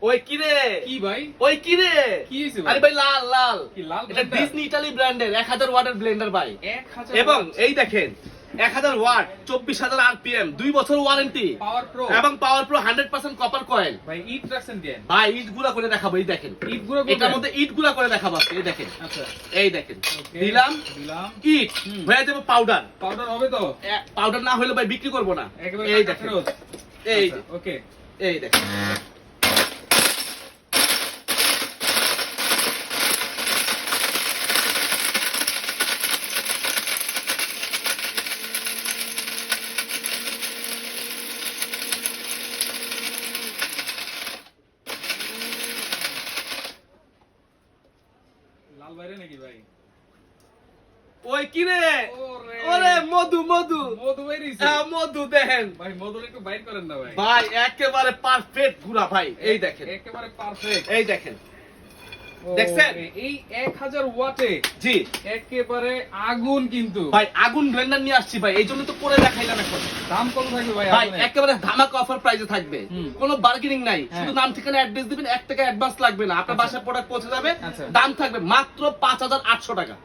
ওই কি রে? কি ভাই? ওই কি রে? কি হইছে ভাই? আরে ভাই লাল লাল। কি লাল? এটা ডিজনি ইতালি ব্র্যান্ডের 1000 ওয়াটের ব্লেন্ডার ভাই। 1000 এবং এই দেখেন 1000 ওয়াট 24000 আরপিএম 2 বছর ওয়ারেন্টি পাওয়ার প্রো এবং পাওয়ার প্রো 100% কপার কয়েল। ভাই ইট রাখছেন কেন? ভাই ইট গুলা করে দেখাবো, এই দেখেন ইট গুলো এটার মধ্যে ইট গুলা করে দেখাবো আজকে, এই দেখেন। আচ্ছা এই দেখেন ওকে দিলাম দিলাম। ইট হয়ে যাবে পাউডার। পাউডার হবে তো? পাউডার না হলে ভাই বিক্রি করব না। একেবারে এই টাকা দেখেন ফেরত। এই আচ্ছা, ওকে এই দেখেন লাল বাইরে নাকি ভাই? ওই কি রে? ওরে ওরে মধু মধু মধু বাইরেছে। মধু দেখেন ভাই মধুর একটু বাইর করেন না ভাই। ভাই একেবারে পারফেক্ট গুড়া ভাই। এই দেখেন একেবারে পারফেক্ট। এই দেখেন দেখছেন? এই 1000 ওয়াটে জি একেবারে আগুন কিন্তু। ভাই আগুন ব্লেন্ডার নিয়ে আসছি ভাই, এই জন্য তো করে দেখাইলাম এখন। দাম কত থাকবে ভাই? ভাই আগুনের? একেবারে ধামাকা অফার প্রাইসে থাকবে, কোনো বার্গেনিং নাই। হ্যাঁ। শুধু নাম ঠিকানা অ্যাড্রেস দিবেন, 1 টাকা অ্যাডভান্স লাগবে না, আপনার আচ্ছা। বাসায় প্রোডাক্ট পৌঁছে যাবে। আচ্ছা। দাম থাকবে মাত্র 5800 টাকা।